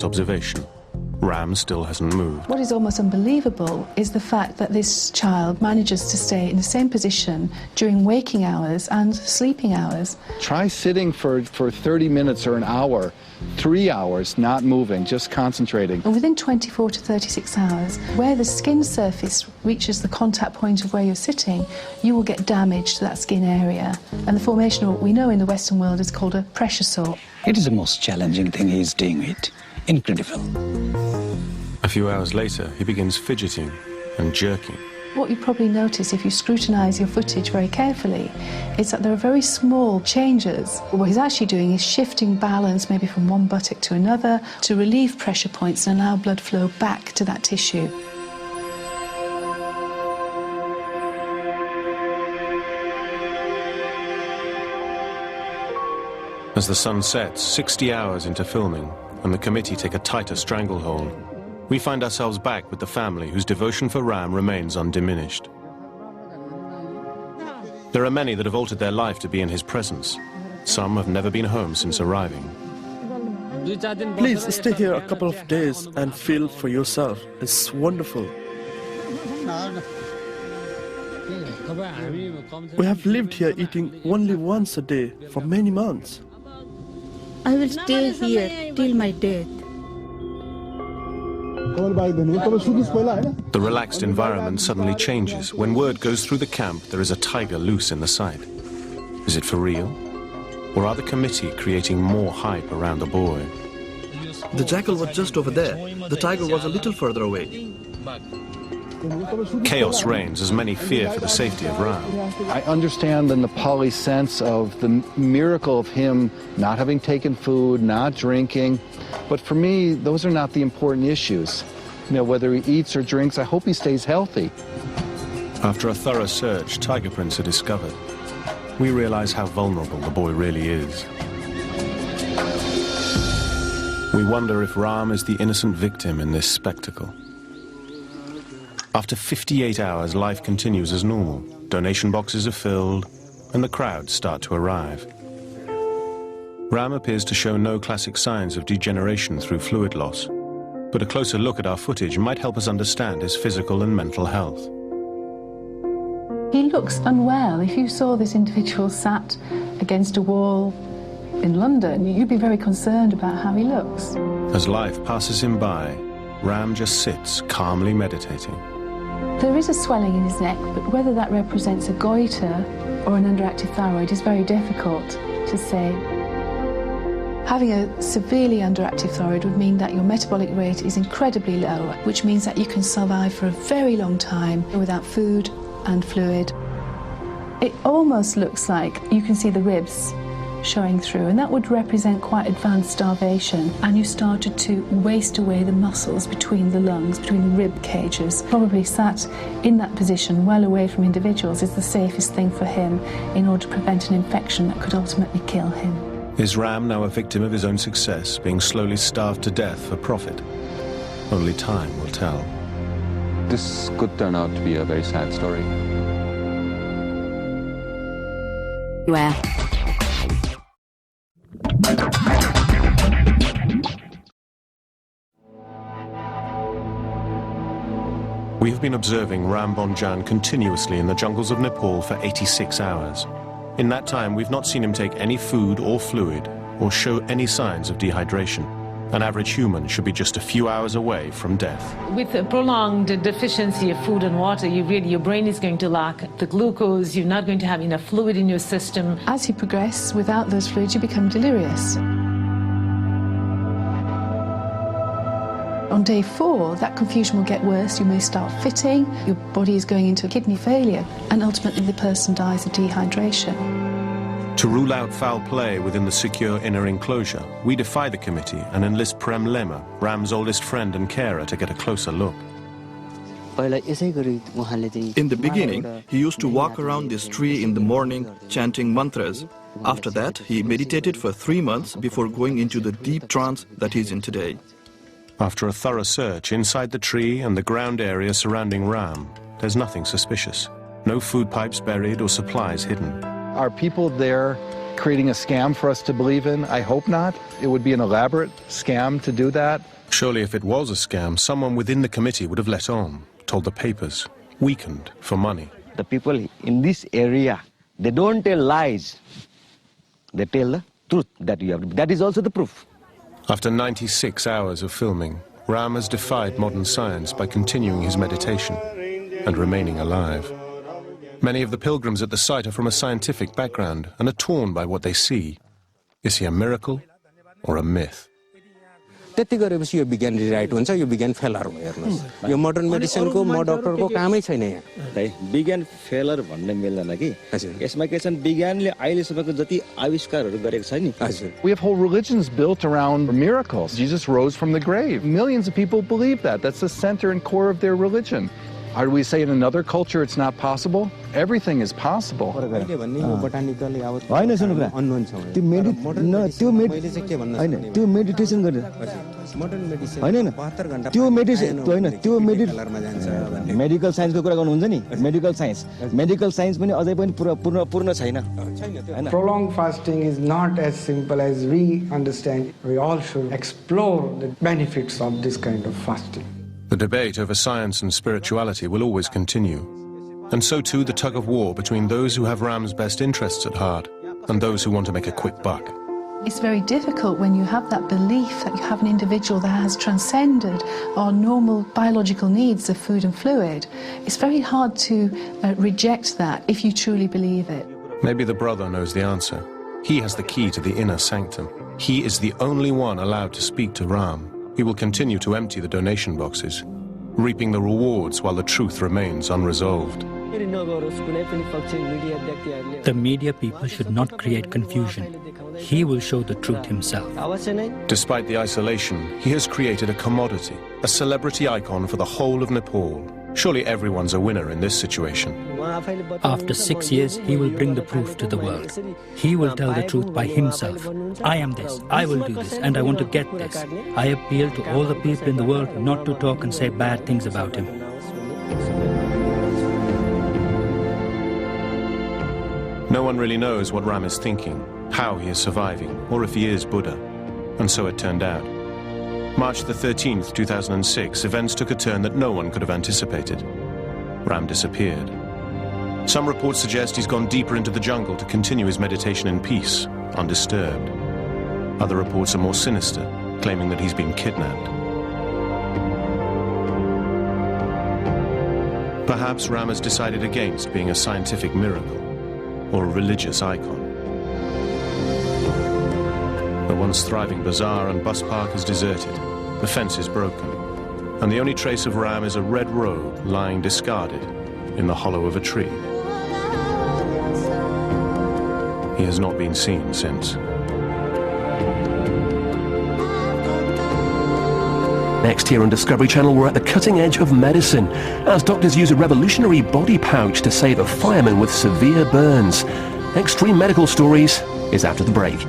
last observation. Ram still hasn't moved. What is almost unbelievable is the fact that this child manages to stay in the same position during waking hours and sleeping hours. Try sitting for 30 minutes or an hour, 3 hours, not moving, just concentrating. And within 24 to 36 hours, where the skin surface reaches the contact point of where you're sitting, you will get damage to that skin area. And the formation of what we know in the Western world is called a pressure sore. It is the most challenging thing he's doing it. Incredible. A few hours later, he begins fidgeting and jerking. What you probably notice if you scrutinise your footage very carefully is that there are very small changes. What he's actually doing is shifting balance maybe from one buttock to another to relieve pressure points and allow blood flow back to that tissue. As the sun sets, 60 hours into filming, and the committee take a tighter stranglehold, we find ourselves back with the family whose devotion for Ram remains undiminished. There are many that have altered their life to be in his presence. Some have never been home since arriving. Please stay here a couple of days and feel for yourself. It's wonderful. We have lived here eating only once a day for many months. I will stay here till my death. The relaxed environment suddenly changes when word goes through the camp there is a tiger loose in the site. Is it for real? Or are the committee creating more hype around the boy? The jackal was just over there. The tiger was a little further away. Chaos reigns as many fear for the safety of Ram. I understand the Nepali sense of the miracle of him not having taken food, not drinking. But for me, those are not the important issues. You know, whether he eats or drinks, I hope he stays healthy. After a thorough search, tiger prints are discovered. We realize how vulnerable the boy really is. We wonder if Ram is the innocent victim in this spectacle. After 58 hours, life continues as normal. Donation boxes are filled, and the crowds start to arrive. Ram appears to show no classic signs of degeneration through fluid loss, but a closer look at our footage might help us understand his physical and mental health. He looks unwell. If you saw this individual sat against a wall in London, you'd be very concerned about how he looks. As life passes him by, Ram just sits calmly meditating. There is a swelling in his neck, but whether that represents a goiter or an underactive thyroid is very difficult to say. Having a severely underactive thyroid would mean that your metabolic rate is incredibly low, which means that you can survive for a very long time without food and fluid. It almost looks like you can see the ribs showing through, and that would represent quite advanced starvation, and you started to waste away the muscles between the lungs, between the rib cages. Probably sat in that position well away from individuals is the safest thing for him in order to prevent an infection that could ultimately kill him. Is Ram now a victim of his own success, being slowly starved to death for profit? Only time will tell. This could turn out to be a very sad story. Well. We have been observing Ram Bonjan continuously in the jungles of Nepal for 86 hours. In that time, we've not seen him take any food or fluid or show any signs of dehydration. An average human should be just a few hours away from death. With a prolonged deficiency of food and water, your brain is going to lack the glucose, you're not going to have enough fluid in your system. As you progress without those fluids, you become delirious. On day 4, that confusion will get worse. You may start fitting, your body is going into kidney failure, and ultimately the person dies of dehydration. To rule out foul play within the secure inner enclosure, we defy the committee and enlist Prem Lema, Ram's oldest friend and carer, to get a closer look. In the beginning, he used to walk around this tree in the morning chanting mantras. After that, he meditated for 3 months before going into the deep trance that he's in today. After a thorough search inside the tree and the ground area surrounding Ram, there's nothing suspicious. No food pipes buried or supplies hidden. Are people there creating a scam for us to believe in? I hope not. It would be an elaborate scam to do that. Surely if it was a scam, someone within the committee would have let on, told the papers, weakened for money. The people in this area, they don't tell lies. They tell the truth that you have. That is also the proof. After 96 hours of filming, Ram has defied modern science by continuing his meditation and remaining alive. Many of the pilgrims at the site are from a scientific background and are torn by what they see. Is he a miracle or a myth? त्यति गरेपछि यो विज्ञान rewrite हुन्छ यो विज्ञान failure भयो हेर्नुस् यो modern मेडिसिनको म डाक्टरको कामै छैन यहाँ विज्ञान फेलर भन्ने मिल्दैन कि यसमा के छन् विज्ञानले अहिलेसम्मको जति आविष्कारहरू गरेको छ नि We have whole religions built around miracles. Jesus rose from the grave. Millions of people believe that. That's the center and core of their religion. Are we say in another culture it's not possible? Everything is possible. त्यो meditation गरेर हैन त्यो medical साइन्सको कुरा गर्नुहुन्छ नि medical science पनि अझै पनि पूर्ण छैन हैन Prolonged fasting is not as simple as we understand. We all should explore the benefits of this kind of fasting. The debate over science and spirituality will always continue. And so too the tug of war between those who have Ram's best interests at heart and those who want to make a quick buck. It's very difficult when you have that belief that you have an individual that has transcended our normal biological needs of food and fluid. It's very hard to reject that if you truly believe it. Maybe the brother knows the answer. He has the key to the inner sanctum. He is the only one allowed to speak to Ram. He will continue to empty the donation boxes, reaping the rewards while the truth remains unresolved. The media people should not create confusion. He will show the truth himself. Despite the isolation, he has created a commodity, a celebrity icon for the whole of Nepal. Surely everyone's a winner in this situation. After 6 years, he will bring the proof to the world. He will tell the truth by himself. I am this, I will do this, and I want to get this. I appeal to all the people in the world not to talk and say bad things about him. No one really knows what Ram is thinking, how he is surviving, or if he is Buddha. And so it turned out. March the 13th, 2006, events took a turn that no one could have anticipated. Ram disappeared. Some reports suggest he's gone deeper into the jungle to continue his meditation in peace, undisturbed. Other reports are more sinister, claiming that he's been kidnapped. Perhaps Ram has decided against being a scientific miracle or a religious icon. The once thriving bazaar and bus park is deserted, the fence is broken, and the only trace of Ram is a red robe lying discarded in the hollow of a tree. He has not been seen since. Next here on Discovery Channel, we're at the cutting edge of medicine as doctors use a revolutionary body pouch to save a fireman with severe burns. Extreme Medical Stories is after the break.